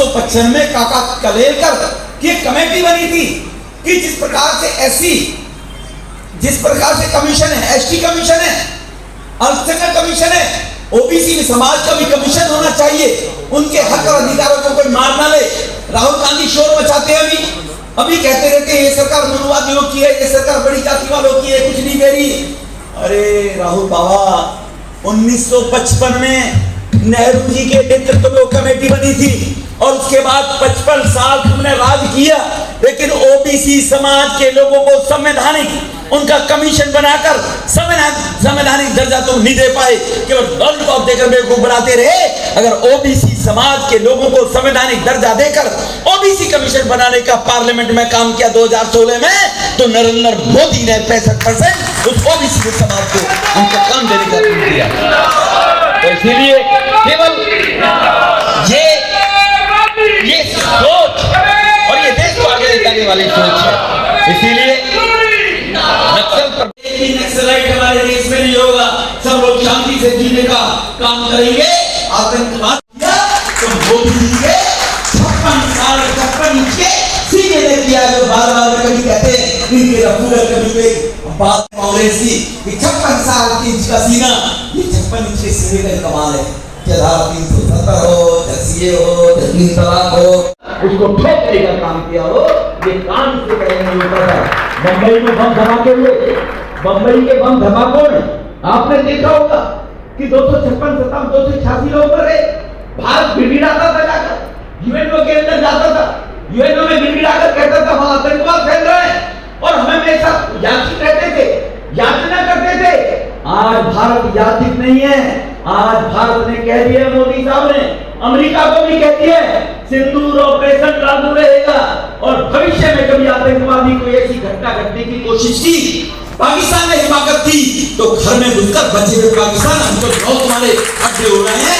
1995 में काका कलेलकर की कमेटी बनी थी कि जिस प्रकार से एससी, जिस प्रकार से कमीशन है, एसटी कमीशन है, अल्पसंख्यक कमीशन है, ओबीसी समाज का भी कमीशन होना चाहिए। उनके हक और अधिकारों को कोई मार ना ले। राहुल गांधी शोर मचाते हैं, अभी कहते रहते हैं ये सरकार मनुवादियों की है, ये सरकार बड़ी जाति वालों की है, कुछ नहीं दे रही। अरे राहुल बाबा, 1955 में नेहरू जी के नेतृत्व में कमेटी बनी थी और उसके बाद 55 साल तुमने राज किया, लेकिन ओबीसी समाज के लोगों को संवैधानिक उनका कमीशन बनाकर संवैधानिक दर्जा तुम नहीं दे पाए, केवल लॉलीपॉप देकर बेवकूफ बनाते रहे। अगर ओबीसी समाज के लोगों को संवैधानिक दर्जा देकर ओबीसी कमीशन बनाने का पार्लियामेंट में काम किया 2016 में, तो नरेंद्र मोदी ने 65% उस ओबीसी के समाज को उनका काम देने का काम किया। तो इसीलिए केवल ये सोच और ये देश को आगे ले जाने वाली सोच है। इसीलिए नक्सलाइट हमारे देश में नहीं होगा। सब लोग शांति से जीने का काम करेंगे। आतंकवाद किया तो मोदी जी के 56 साल 56 इंच के सीने ने किया, जो बार बार कभी कहते हैं इनके रफूगर कभी बात कांग्रेस की 56 साल की इंच का सीना, ये 56 इंच के सीने का कमाल है। चला 370 हो, जसीए हो, 3 तलाक हो, उसको ठोकने का काम किया हो, ये काम से पहले नहीं होता था। बंबई में बम धमाके हुए, बंबई के बम धमाकों में आपने देखा होगा कि 256 286 लोग मरे। भारत गिड़गिड़ाता था, जाकर यूएनओ के अंदर जाता था, यूएनओ में गिड़गिड़ाकर कहता था वहां आतंकवाद फैल रहा है, और हमें हमेशा याचित रहते थे, याचना करते थे। आज भारत याचित नहीं है। आज भारत ने कह दिया, मोदी साहब ने अमेरिका को भी कह दिया, सिंदूर ऑपरेशन लागू रहेगा, और भविष्य में कभी आतंकवादी को ऐसी घटना घटने की कोशिश की, पाकिस्तान ने हिमाकत की, तो घर में घुसकर बचे हुए पाकिस्तान हमको बहुत तुम्हारे अड्डे हो रहे हैं,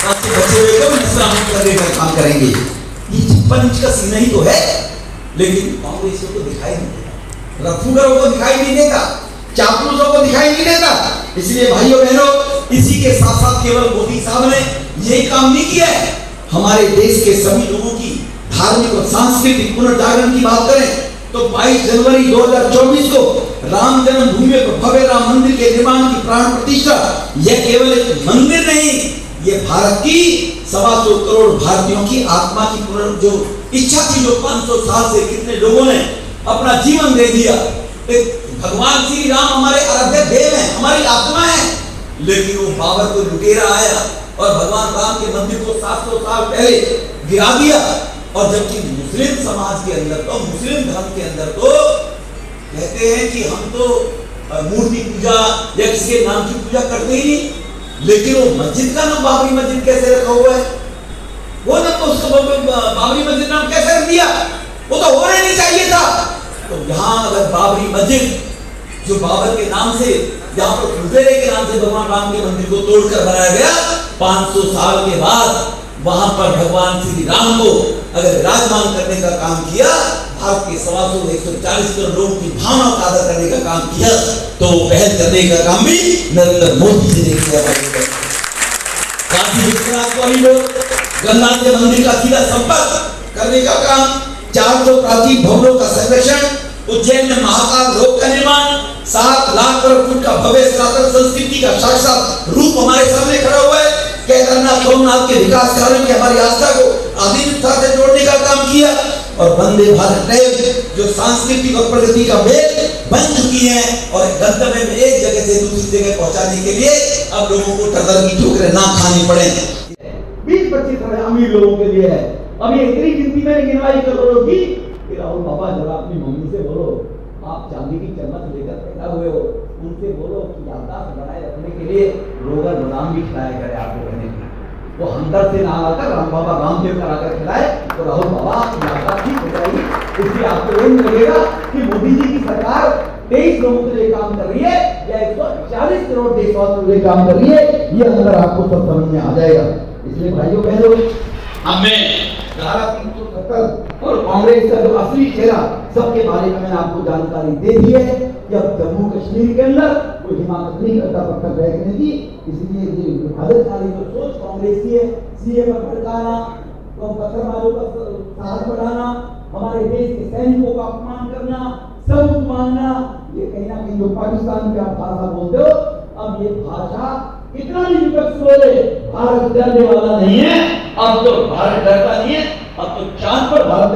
आपके बचे हुए को इस्लाम करने का काम करेंगे। ये 56 इंच का सीना ही तो है, लेकिन कांग्रेसियों को दिखाई नहीं देता, रफूगरों को दिखाई नहीं देता, चापलूसों को दिखाई नहीं देता। इसलिए भाइयों बहनों, इसी के साथ साथ केवल मोदी साहब ने यही काम नहीं किया है, हमारे देश के सभी लोगों की धार्मिक और सांस्कृतिक पुनर्जागरण की बात करें तो 22 जनवरी 2024 को राम जन्मभूमि पर भव्य राम मंदिर के निर्माण की प्राण प्रतिष्ठा, यह केवल एक मंदिर नहीं, ये भारत की 125 करोड़ भारतीयों की आत्मा की जो इच्छा थी, जो 500 साल से कितने लोगों ने अपना जीवन दे दिया। भगवान श्री राम हमारे आराध्य देव हैं, हमारी आत्मा है, लेकिन वो बाबर को लुटेरा आया और भगवान राम के मंदिर को 700 साल पहले गिरा दिया। और जबकि मुस्लिम समाज के अंदर तो, मुस्लिम धर्म के अंदर तो कहते हैं कि हम तो मूर्ति पूजा या किसी के नाम की पूजा करते ही नहीं, लेकिन वो मस्जिद का नाम बाबरी मस्जिद कैसे रखा हुआ है? वो ना तो उसको बाबरी मस्जिद नाम कैसे रख दिया? वो तो होना नहीं चाहिए था। तो यहाँ अगर बाबरी मस्जिद जो बाबर के नाम से, जहाँ पर खुदेरे के नाम से भगवान राम के मंदिर को तोड़कर बनाया गया, 500 साल के बाद वहां पर भगवान श्री राम को अगर विराजमान करने का काम किया, भारत के 140 करोड़ लोगों की भावना का आदर करने का काम किया, तो पहल करने का काम भी नरेंद्र मोदी जी ने किया। काशी विश्वनाथ को ही लोग गंगा के मंदिर का सीधा संपर्क करने का काम, 400 प्राचीन भवनों का संरक्षण, उज्जैन में महाकाल लोक का निर्माण, 7 लाख वर्ग फुट का भव्य सनातन संस्कृति का साक्षात रूप हमारे सामने खड़ा हुआ है। केदारनाथ सोमनाथ के विकास कार्यों की हमारी आस्था को आधुनिकता से जोड़ने का काम किया, और वंदे भारत ट्रेन जो सांस्कृतिक और प्रगति का मेल बन चुकी है, और गंतव्य में एक जगह से दूसरी जगह पहुंचाने के लिए अब लोगों को टक्कर की ठोकरें ना खानी पड़े। 20-25 अमीर लोगों के लिए है। अब ये इतनी गिनती में गिनवाई करोड़ों की, राहुल बाबा जरा अपनी मम्मी से बोलो, आप चांदी की चम्मच लेकर पैदा हुए हो, उनसे बोलो कि याददाश्त बनाए रखने के लिए रोगर बादाम भी खिलाया करे आपको कहने की। वो हमदर्द से ना आकर राम बाबा रामदेव कराकर खिलाए तो राहुल बाबा आपकी याददाश्त ठीक हो जाएगी। इसलिए आपको ये लगेगा कि मोदी जी की सरकार 23 लोगों के लिए काम कर रही है या 140 करोड़ देशवासियों के लिए काम कर रही है, ये अंदर आपको सब समझ में आ जाएगा। इसलिए भाइयों बहनों, हमें धारा 370 और कांग्रेस का जो असली चेहरा सबके बारे में मैंने आपको जानकारी दे दी है कि अब जम्मू कश्मीर के अंदर कोई हिमाकत नहीं करता पत्थर फेंकने की। इसलिए ये विभाजनकारी जो सोच कांग्रेस की है, सीए पर भड़काना, पत्थरबाजों का साहस बढ़ाना, हमारे देश के सैनिकों का अपमान करना, सबूत मांगना, ये कहीं ना कहीं जो पाकिस्तान की आप भाषा बोलते हो, अब ये भाषा कितना भी विपक्ष बोले, भारत डरने वाला नहीं है। अब तो भारत डरता नहीं है, अब तो चांद पर भारत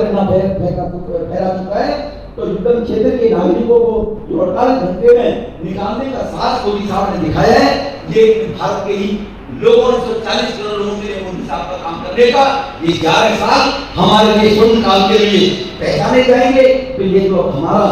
फहरा चुका है। तो युद्धम क्षेत्र के नागरिकों को जो 48 घंटे में निकालने का साहस मोदी साहब ने दिखाया है, ये भारत के ही लोगों ने 140 करोड़ लोगों के लिए मोदी साहब का काम करने का ये 11 साल हमारे लिए स्वर्ण काल के लिए पहचाने जाएंगे। तो ये जो हमारा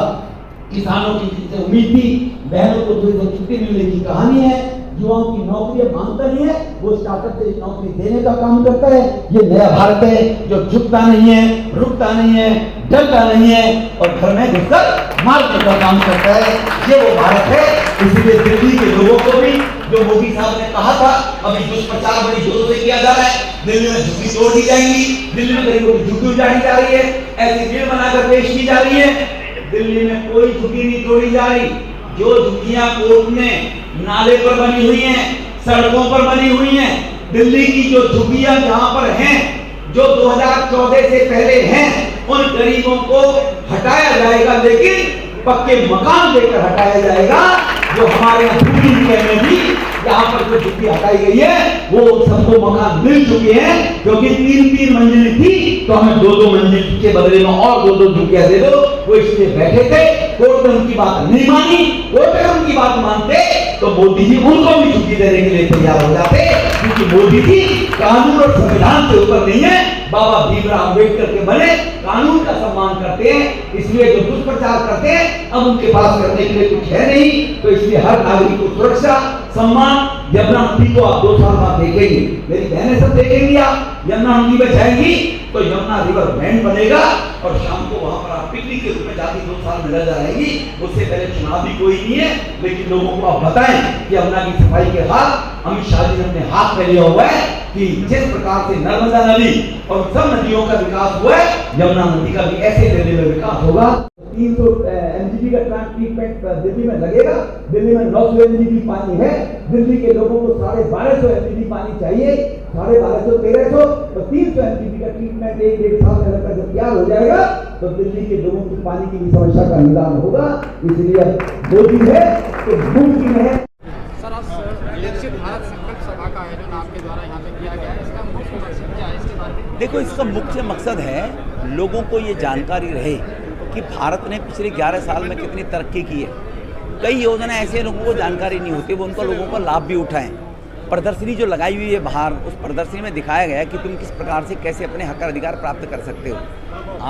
किसानों की जिनसे उम्मीद थी, बहनों को थोड़ी छुट्टी मिलने की कहानी है, युवाओं की नौकरियां मांगता नहीं है, वो स्टार्टअप से नौकरी देने का काम करता है। ये नया भारत है जो झुकता नहीं है, रुकता नहीं है, डरता नहीं है और घर में घुसकर मारने का काम करता है। ये वो भारत है। इसलिए दिल्ली के लोगों को भी जो मोदी साहब ने कहा था, अभी दुष्प्रचार बड़ी जोरों से किया जा रहा है, दिल्ली में झुग्गी तोड़ दी जाएंगी, दिल्ली में गरीबों की झुग्गी उजाड़ी जा रही है, ऐसी बिल बनाकर पेश की जा रही है। दिल्ली में कोई झुग्गी नहीं तोड़ी जा रही। जो झुग्गियां कोर्ट में नाले पर बनी हुई हैं, सड़कों पर बनी हुई हैं, दिल्ली की जो झुग्गियां जहां पर हैं, जो 2014 से पहले हैं, उन गरीबों को हटाया जाएगा, लेकिन पक्के मकान देकर हटाया जाएगा। जो हमारे यहाँ में भी यहाँ पर जो झुग्गी हटाई गई है, वो सबको मकान मिल चुके हैं, क्योंकि 3-3 मंजिल थी, तो हमें 2-2 मंजिल के बदले में और 2-2 झुग्गियां दे दो। वो इसलिए बैठे थे, कोर्ट ने उनकी बात नहीं मानी। कोर्ट ने उनकी बात मानते तो मोदी जी उनको भी झुग्गी देने के लिए तैयार हो जाते, क्योंकि मोदी जी कानून और संविधान से ऊपर नहीं है, बाबा भीमराव अम्बेडकर के बने कानून का सम्मान करते हैं। इसलिए जो दुष्प्रचार करते हैं, अब उनके पास करने के लिए कुछ है नहीं। तो इसलिए हर नागरिक को सुरक्षा, सम्मान, यमुना नदी को आप 2 साल बाद देखेंगे, मेरी बहनें सब देखेंगी। आप यमुना नदी में जाएंगी तो यमुना रिवर बैंड बनेगा और शाम को वहां पर आप पिकनिक के रूप में जाके 2 साल में रह जाएंगी। उससे पहले चुनाव भी कोई नहीं है, लेकिन लोगों को आप बताएं कि यमुना की सफाई के बाद अमित शाह जी ने अपने हाथ में लिया हुआ है कि जिस प्रकार से नर्मदा नदी और सब नदियों का विकास हुआ है, यमुना नदी का भी ऐसे लेवल में विकास होगा। 300 MGD का ट्रीटमेंट दिल्ली में लगेगा। दिल्ली में 900 MGD पानी है, दिल्ली के लोगों को 1250 MGD पानी चाहिए, 1250 1300, तो 300 MGD का ट्रीटमेंट 1-1.5 साल में लगकर जब तैयार हो जाएगा तो दिल्ली के लोगों की पानी की भी समस्या का निदान होगा। इसलिए मोदी है तो मुमकिन है। सर, आज विकसित भारत संकल्प सभा का आयोजन आपके द्वारा यहाँ पे किया गया है, इसका मुख्य मकसद क्या है, इसके बारे में? देखो, इसका मुख्य मकसद है लोगों को ये जानकारी रहे कि भारत ने पिछले 11 साल में कितनी तरक्की की है। कई योजनाएं ऐसे लोगों को जानकारी नहीं होती, वो उनका लोगों को लाभ भी उठाएं। प्रदर्शनी जो लगाई हुई है बाहर, उस प्रदर्शनी में दिखाया गया कि तुम किस प्रकार से कैसे अपने हक अधिकार प्राप्त कर सकते हो।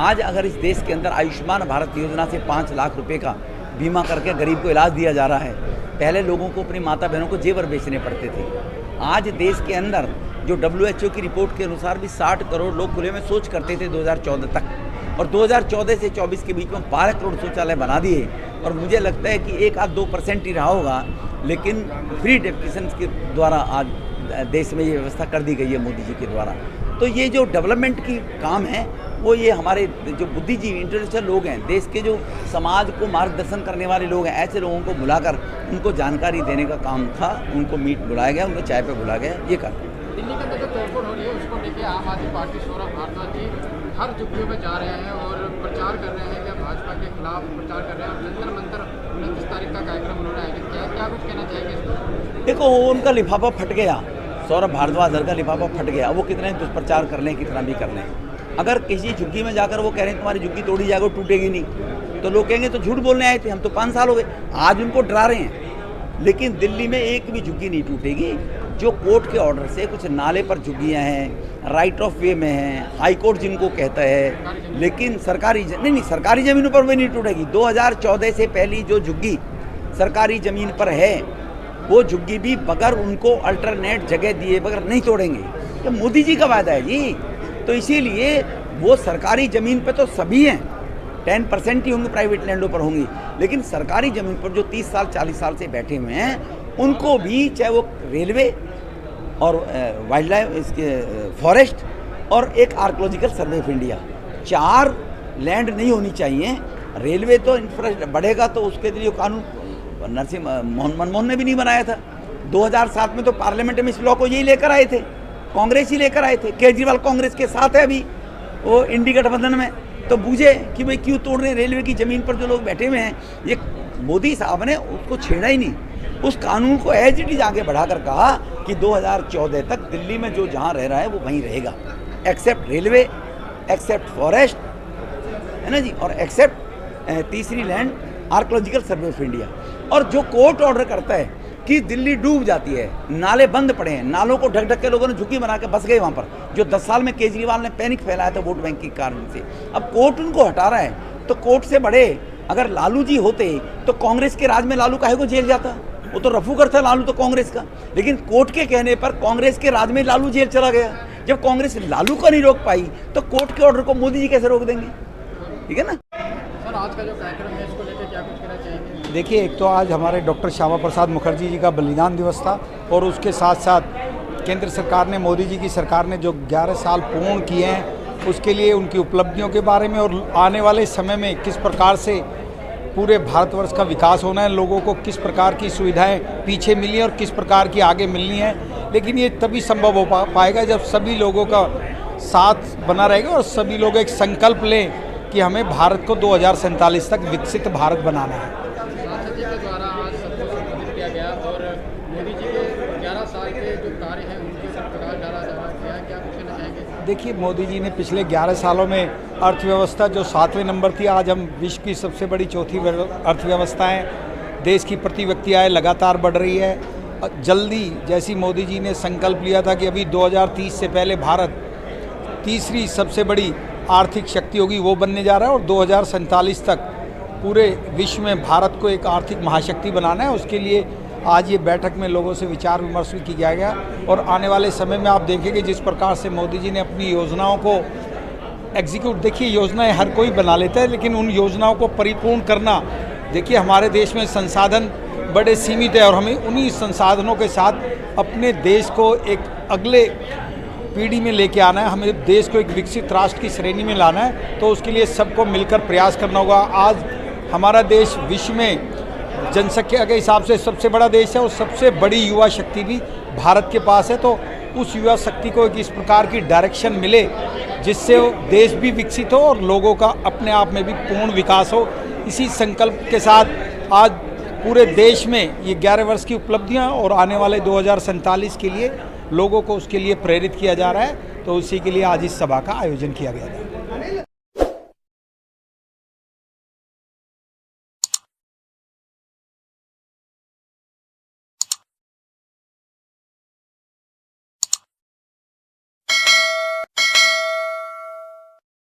आज अगर इस देश के अंदर आयुष्मान भारत योजना से 5 लाख रुपए का बीमा करके गरीब को इलाज दिया जा रहा है। पहले लोगों को अपनी माता बहनों को जेवर बेचने पड़ते थे। आज देश के अंदर जो WHO की रिपोर्ट के अनुसार भी 60 करोड़ लोग खुले में शौच करते थे 2014 तक, और 2014 से 24 के बीच में 12 करोड़ शौचालय बना दिए। और मुझे लगता है कि 1-2% ही रहा होगा, लेकिन फ्री डेफिकेशन के द्वारा आज देश में ये व्यवस्था कर दी गई है मोदी जी के द्वारा। तो ये जो डेवलपमेंट की काम है, वो ये हमारे जो बुद्धिजीवी इंटेलेक्चुअल लोग हैं, देश के जो समाज को मार्गदर्शन करने वाले लोग हैं, ऐसे लोगों को बुलाकर उनको जानकारी देने का काम था। उनको मीट बुलाया गया, उनको चाय पे बुलाया गया, ये कर। दिल्ली के अंदर जो तोड़फोड़ हो रही है उसको लेकर आम आदमी पार्टी सौरभ भारद्वाज जी हर झुग्गियों में जा रहे हैं और प्रचार कर रहे हैं कि भाजपा के खिलाफ प्रचार कर रहे हैं। और जंतर मंतर 29 तारीख का कार्यक्रम उन्होंने आयोजित किया, क्या कुछ कहना चाहेंगे इस पर? देखो, उनका लिफाफा फट गया, सौरभ भारद्वाज का लिफाफा फट गया। वो कितने दुष्प्रचार कर लें, कितना भी कर लें। अगर किसी झुग्गी में जाकर वो कह रहे हैं तुम्हारी झुग्गी तोड़ी जाएगी, टूटेगी नहीं, तो लोग कहेंगे तो झूठ बोलने आए थे, हम तो 5 साल हो गए। आज उनको डरा रहे हैं, लेकिन दिल्ली में एक भी झुग्गी नहीं टूटेगी। जो कोर्ट के ऑर्डर से कुछ नाले पर झुग्गियाँ हैं, राइट ऑफ वे में हैं, हाई कोर्ट जिनको कहता है, लेकिन सरकारी सरकारी ज़मीनों पर भी नहीं टूटेगी। 2014 से पहली जो झुग्गी सरकारी ज़मीन पर है, वो झुग्गी भी बगैर उनको अल्टरनेट जगह दिए बगैर नहीं तोड़ेंगे। ये मोदी जी का वायदा है जी। तो इसीलिए वो सरकारी ज़मीन पे तो सभी हैं, 10% ही होंगे प्राइवेट लैंडों पर होंगी, लेकिन सरकारी ज़मीन पर जो 30 साल 40 साल से बैठे हुए हैं, उनको भी, चाहे वो रेलवे और वाइल्ड लाइफ, इसके फॉरेस्ट और एक archaeological survey of India, 4 land नहीं होनी चाहिए। रेलवे तो इंफ्रास्ट्रक्चर बढ़ेगा, तो उसके लिए कानून मनमोहन ने भी नहीं बनाया था। 2007 में तो पार्लियामेंट में इस लॉ को यही लेकर आए थे कांग्रेस ही लेकर आए थे। केजरीवाल कांग्रेस के साथ है अभी वो इंडी गठबंधन में, तो बूझे कि भाई क्यों तोड़ रहे हैं। रेलवे की ज़मीन पर जो लोग बैठे हुए हैं, ये मोदी साहब ने उसको छेड़ा ही नहीं। उस कानून को एज इट इज आगे बढ़ाकर कहा कि 2014 तक दिल्ली में जो जहाँ रह रहा है वो वहीं रहेगा, एक्सेप्ट रेलवे, एक्सेप्ट फॉरेस्ट, है ना जी, और एक्सेप्ट तीसरी land archaeological survey of India. और जो कोर्ट ऑर्डर करता है कि दिल्ली डूब जाती है, नाले बंद पड़े हैं, नालों को ढक ढक के लोगों ने झुग्गी बना के बस गए वहाँ पर, जो 10 साल में केजरीवाल ने पैनिक फैलाया था वोट बैंक के कारण से, अब कोर्ट उनको हटा रहा है। तो कोर्ट से बड़े अगर लालू जी होते तो कांग्रेस के राज में लालू काहे को जेल जाता, वो तो रफूकर था लालू तो कांग्रेस का, लेकिन कोर्ट के कहने पर कांग्रेस के राज में लालू जेल चला गया। जब कांग्रेस लालू को नहीं रोक पाई तो कोर्ट के ऑर्डर को मोदी जी कैसे रोक देंगे, ठीक है ना। सर आज का जो कार्यक्रम है इसको लेकर क्या कुछ कहना चाहेंगे? देखिए, एक तो आज हमारे डॉक्टर श्यामा प्रसाद मुखर्जी जी का बलिदान दिवस था, और उसके साथ साथ केंद्र सरकार ने, मोदी जी की सरकार ने जो 11 साल पूर्ण किए हैं उसके लिए उनकी उपलब्धियों के बारे में, और आने वाले समय में किस प्रकार से पूरे भारतवर्ष का विकास होना है, लोगों को किस प्रकार की सुविधाएं पीछे मिली हैं और किस प्रकार की आगे मिलनी है। लेकिन ये तभी संभव हो पाएगा जब सभी लोगों का साथ बना रहेगा और सभी लोग एक संकल्प लें कि हमें भारत को 2047 तक विकसित भारत बनाना है। सांसद जी के द्वारा आज सबको संबोधित किया गया और मोदी जी के 11 साल के जो कार्य हैं उनके ऊपर प्रकाश डाला जा रहा है, क्या कुछ कहना चाहेंगे? देखिए, मोदी जी ने पिछले 11 सालों में अर्थव्यवस्था जो 7वें नंबर थी, आज हम विश्व की सबसे बड़ी चौथी अर्थव्यवस्था है। देश की प्रति व्यक्ति आय लगातार बढ़ रही है। जल्दी जैसी मोदी जी ने संकल्प लिया था कि अभी 2030 से पहले भारत तीसरी सबसे बड़ी आर्थिक शक्ति होगी, वो बनने जा रहा है, और 2047 तक पूरे विश्व में भारत को एक आर्थिक महाशक्ति बनाना है। उसके लिए आज ये बैठक में लोगों से विचार विमर्श भी किया गया, और आने वाले समय में आप देखेंगे जिस प्रकार से मोदी जी ने अपनी योजनाओं को एग्जीक्यूट, देखिए योजनाएं हर कोई बना लेता है, लेकिन उन योजनाओं को परिपूर्ण करना, देखिए हमारे देश में संसाधन बड़े सीमित है, और हमें उन्हीं संसाधनों के साथ अपने देश को एक अगले पीढ़ी में लेके आना है, हमें देश को एक विकसित राष्ट्र की श्रेणी में लाना है। तो उसके लिए सबको मिलकर प्रयास करना होगा। आज हमारा देश विश्व में जनसंख्या के हिसाब से सबसे बड़ा देश है, और सबसे बड़ी युवा शक्ति भी भारत के पास है। तो उस युवा शक्ति को एक इस प्रकार की डायरेक्शन मिले जिससे देश भी विकसित हो और लोगों का अपने आप में भी पूर्ण विकास हो। इसी संकल्प के साथ आज पूरे देश में ये 11 वर्ष की उपलब्धियां और आने वाले 2047 के लिए लोगों को उसके लिए प्रेरित किया जा रहा है। तो उसी के लिए आज इस सभा का आयोजन किया गया था।